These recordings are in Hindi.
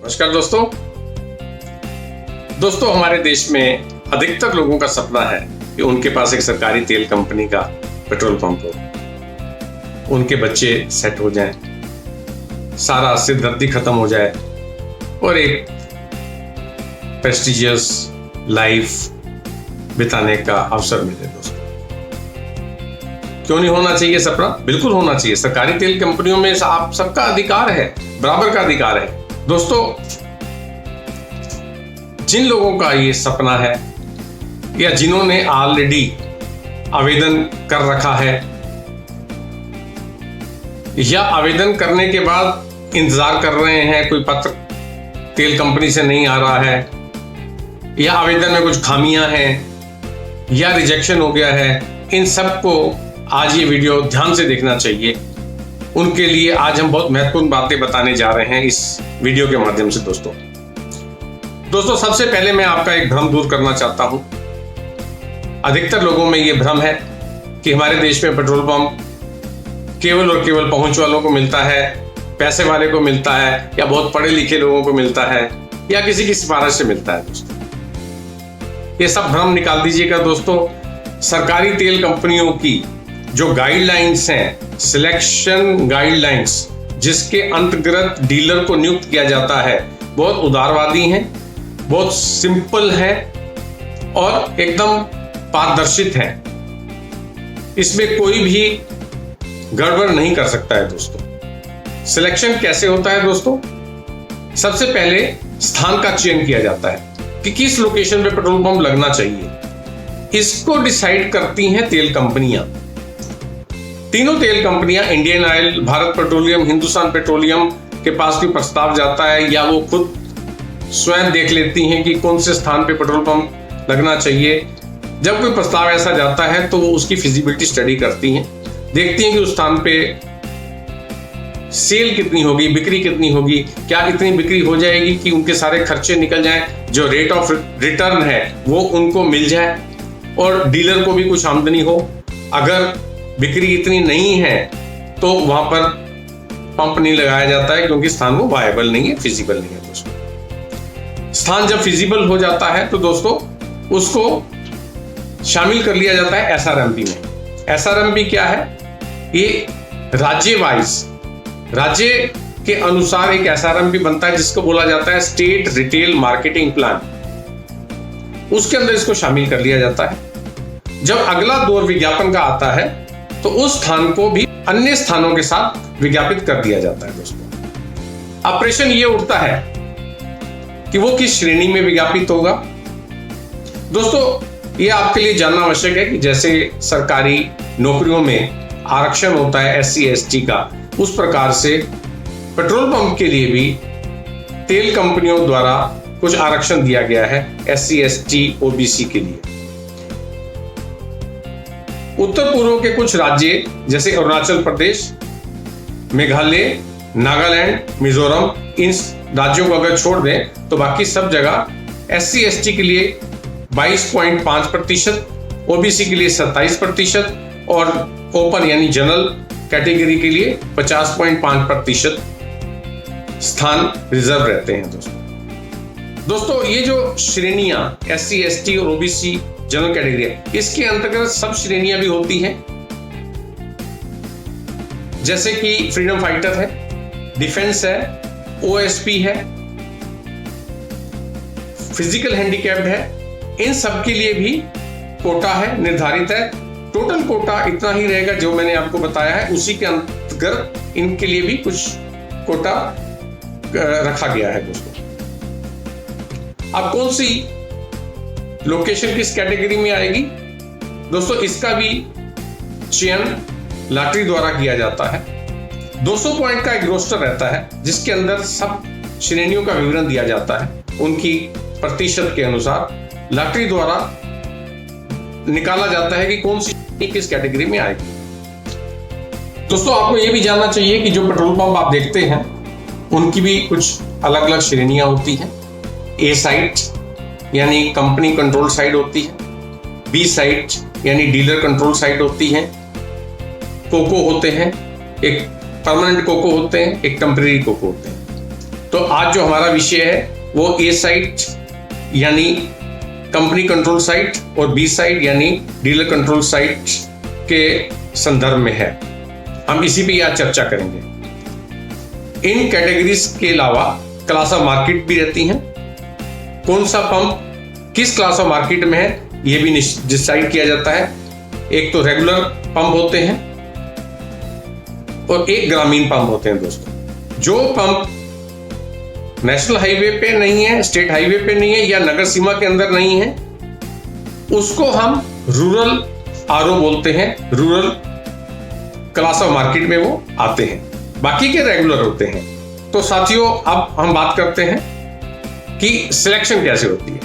नमस्कार दोस्तों, हमारे देश में अधिकतर लोगों का सपना है कि उनके पास एक सरकारी तेल कंपनी का पेट्रोल पंप हो, उनके बच्चे सेट हो जाएं, सारा सिरदर्दी खत्म हो जाए और एक प्रेस्टिजियस लाइफ बिताने का अवसर मिले। दोस्तों, क्यों नहीं होना चाहिए सपना? बिल्कुल होना चाहिए। सरकारी तेल कंपनियों में आप सबका अधिकार है, बराबर का अधिकार है। दोस्तों, जिन लोगों का ये सपना है या जिन्होंने ऑलरेडी आवेदन कर रखा है या आवेदन करने के बाद इंतजार कर रहे हैं, कोई पत्र तेल कंपनी से नहीं आ रहा है या आवेदन में कुछ खामियां हैं या रिजेक्शन हो गया है, इन सबको आज ये वीडियो ध्यान से देखना चाहिए। उनके लिए आज हम बहुत महत्वपूर्ण बातें बताने जा रहे हैं इस वीडियो के माध्यम से। दोस्तों, सबसे पहले मैं आपका एक भ्रम दूर करना चाहता हूं। अधिकतर लोगों में ये भ्रम है कि हमारे देश में पेट्रोल पंप केवल और केवल पहुंच वालों को मिलता है, पैसे वाले को मिलता है या बहुत पढ़े लिखे लोगों को मिलता है या किसी की सिफारिश से मिलता है। दोस्तों, ये सब भ्रम निकाल दीजिएगा। दोस्तों, सरकारी तेल कंपनियों की जो गाइडलाइंस हैं, सिलेक्शन गाइडलाइंस, जिसके अंतर्गत डीलर को नियुक्त किया जाता है, बहुत उदारवादी हैं, बहुत सिंपल है और एकदम पारदर्शित है। इसमें कोई भी गड़बड़ नहीं कर सकता है। दोस्तों, सिलेक्शन कैसे होता है? दोस्तों, सबसे पहले स्थान का चयन किया जाता है कि किस लोकेशन पे पेट्रोल पंप लगना चाहिए। इसको डिसाइड करती हैं तेल कंपनियां। तीनों तेल कंपनियां, Indian oil, Bharat petroleum, Hindustan petroleum के पास कोई प्रस्ताव जाता है या वो खुद स्वयं देख लेती हैं कि कौन से स्थान पे पेट्रोल पंप लगना चाहिए। जब कोई प्रस्ताव ऐसा जाता है तो वो उसकी फिजिबिलिटी स्टडी करती हैं, देखती हैं कि उस स्थान पे सेल कितनी होगी, बिक्री कितनी होगी, क्या इतनी बिक्री हो जाएगी कि उनके सारे खर्चे निकल जाएं, जो रेट ऑफ रिटर्न है वो उनको मिल जाए और डीलर को भी कुछ आमदनी हो। अगर बिक्री इतनी नहीं है तो वहां पर पंप नहीं लगाया जाता है, क्योंकि स्थान वो वायबल नहीं है, फिजिबल नहीं है। दोस्तों, स्थान जब फिजिबल हो जाता है तो दोस्तों उसको शामिल कर लिया जाता है एसआरएमपी में। एसआरएमपी क्या है? ये राज्य के अनुसार एक एसआरएमपी बनता है जिसको बोला जाता है स्टेट रिटेल मार्केटिंग प्लान। उसके अंदर इसको शामिल कर लिया जाता है। जब अगला दौर विज्ञापन का आता है तो उस स्थान को भी अन्य स्थानों के साथ विज्ञापित कर दिया जाता है। दोस्तों, ऑपरेशन ये उठता है कि वो किस श्रेणी में विज्ञापित होगा। दोस्तों, ये आपके लिए जानना आवश्यक है कि जैसे सरकारी नौकरियों में आरक्षण होता है SC ST का, उस प्रकार से पेट्रोल पंप के लिए भी तेल कंपनियों द्वारा कुछ आरक्षण दिया गया है SC ST OBC के लिए। उत्तर पूर्व के कुछ राज्य जैसे अरुणाचल प्रदेश, मेघालय, नागालैंड, मिजोरम, इन राज्यों को अगर छोड़ दें तो बाकी सब जगह SC ST के लिए 22.5%, OBC के लिए 27% और ओपन यानी जनरल कैटेगरी के लिए 50.5% स्थान रिजर्व रहते हैं। दोस्तों, ये जो श्रेणियां SC ST और OBC जनरल कैटेगरी है, इसके अंतर्गत सब श्रेणियां भी होती हैं, जैसे कि फ्रीडम फाइटर है, डिफेंस है, OSP है, फिजिकल हैंडीकैप्ड है। इन सब के लिए भी कोटा है, निर्धारित है। टोटल कोटा इतना ही रहेगा जो मैंने आपको बताया है, उसी के अंतर्गत इनके लिए भी कुछ कोटा रखा गया है। दोस्तों, अब कौन सी लोकेशन किस कैटेगरी में आएगी? दोस्तों, इसका भी चयन लॉटरी द्वारा किया जाता है। 200 पॉइंट का एक रोस्टर रहता है जिसके अंदर सब श्रेणियों का विवरण दिया जाता है, उनकी प्रतिशत के अनुसार लॉटरी द्वारा निकाला जाता है कि कौन सी किस कैटेगरी में आएगी। दोस्तों, आपको यह भी जानना चाहिए कि जो पेट्रोल पंप आप देखते हैं उनकी भी कुछ अलग अलग श्रेणियां होती हैं। A साइट यानी कंपनी कंट्रोल साइट होती है, B साइट यानी डीलर कंट्रोल साइट होती है, कोको होते हैं, एक परमानेंट कोको होते हैं, एक टेम्परेरी कोको होते हैं। तो आज जो हमारा विषय है वो ए साइट यानी कंपनी कंट्रोल साइट और बी साइट यानी डीलर कंट्रोल साइट के संदर्भ में है। हम इसी पे आज चर्चा करेंगे। इन कैटेगरीज के अलावा क्लास ऑफ मार्केट भी रहती हैं। कौन सा पंप किस क्लास ऑफ मार्केट में है यह भी डिसाइड किया जाता है। एक तो रेगुलर पंप होते हैं और एक ग्रामीण पंप होते हैं। दोस्तों, जो पंप नेशनल हाईवे पे नहीं है, स्टेट हाईवे पे नहीं है या नगर सीमा के अंदर नहीं है, उसको हम रूरल आरओ बोलते हैं। रूरल क्लास ऑफ मार्केट में वो आते हैं, बाकी के रेगुलर होते हैं। तो साथियों, अब हम बात करते हैं कि सिलेक्शन कैसे होती है।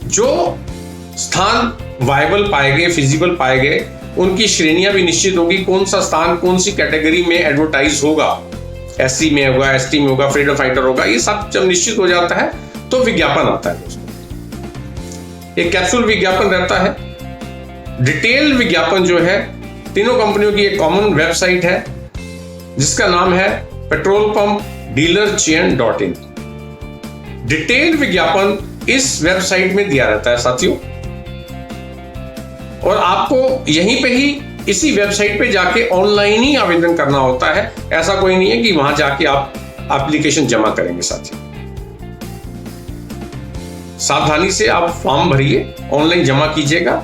जो स्थान वायबल पाए गए, फिजिबल पाए गए, उनकी श्रेणियां भी निश्चित होगी। कौन सा स्थान कौन सी कैटेगरी में एडवर्टाइज होगा, एससी में होगा, एसटी में होगा, फ्रीडम फाइटर होगा, ये सब जब निश्चित हो जाता है तो विज्ञापन आता है। दोस्तों, एक कैप्सूल विज्ञापन रहता है। डिटेल विज्ञापन जो है, तीनों कंपनियों की एक कॉमन वेबसाइट है जिसका नाम है petrolpumpdealerchain.in। डिटेल विज्ञापन इस वेबसाइट में दिया रहता है साथियों, और आपको यहीं पे ही इसी वेबसाइट पे जाके ऑनलाइन ही आवेदन करना होता है। ऐसा कोई नहीं है कि वहां जाके आप एप्लीकेशन जमा करेंगे। साथियों, सावधानी से आप फॉर्म भरिए, ऑनलाइन जमा कीजिएगा।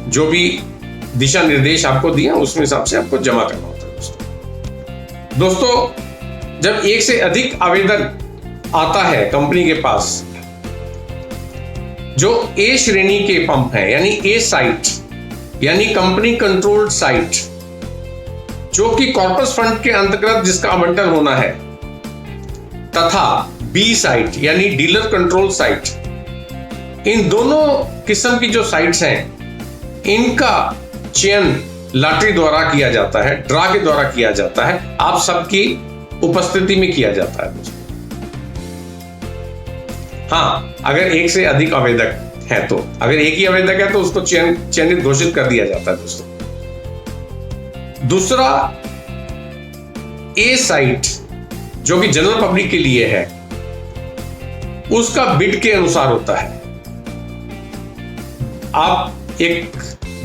जो भी दिशा निर्देश आपको दिए उसमें हिसाब से आपको जमा करना होता है। दोस्तों, जब एक से अधिक आवेदन आता है कंपनी के पास, जो ए श्रेणी के पंप हैं यानी ए साइट यानी कंपनी कंट्रोल्ड साइट, जो कि कॉर्पस फंड के अंतर्गत जिसका आवंटन होना है, तथा बी साइट यानी डीलर कंट्रोल साइट, इन दोनों किस्म की जो साइट्स हैं, इनका चयन लॉटरी द्वारा किया जाता है, ड्रा के द्वारा किया जाता है, आप सबकी उपस्थिति में किया जाता है। दोस्तों, हाँ, अगर एक से अधिक आवेदक है तो, अगर एक ही आवेदक है तो उसको चयनित घोषित कर दिया जाता है। दोस्तों, दूसरा, ए साइट जो कि जनरल पब्लिक के लिए है, उसका बिड के अनुसार होता है। आप एक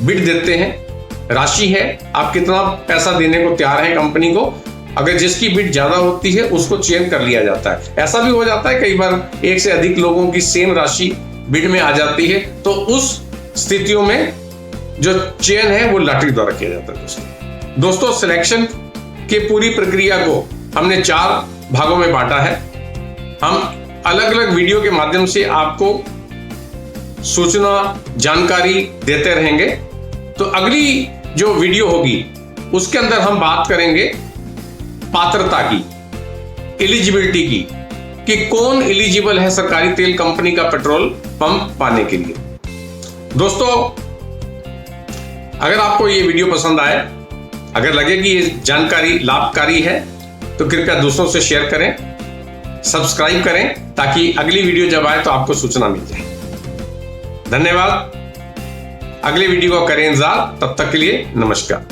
बिड देते हैं, राशि है, आप कितना पैसा देने को तैयार है कंपनी को। अगर जिसकी बिड ज्यादा होती है उसको चयन कर लिया जाता है। ऐसा भी हो जाता है कई बार एक से अधिक लोगों की सेम राशि बिड में आ जाती है, तो उस स्थितियों में जो चयन है वो लॉटरी द्वारा किया जाता है। दोस्तों, सिलेक्शन की पूरी प्रक्रिया को हमने 4 भागों में बांटा है। हम अलग अलग वीडियो के माध्यम से आपको सूचना, जानकारी देते रहेंगे। तो अगली जो वीडियो होगी उसके अंदर हम बात करेंगे पात्रता की, एलिजिबिलिटी की, कि कौन एलिजिबल है सरकारी तेल कंपनी का पेट्रोल पंप पाने के लिए। दोस्तों, अगर आपको ये वीडियो पसंद आए, अगर लगे कि ये जानकारी लाभकारी है, तो कृपया दूसरों से शेयर करें, सब्सक्राइब करें, ताकि अगली वीडियो जब आए तो आपको सूचना मिल जाए। धन्यवाद। अगले वीडियो को करें इंतजार। तब तक के लिए नमस्कार।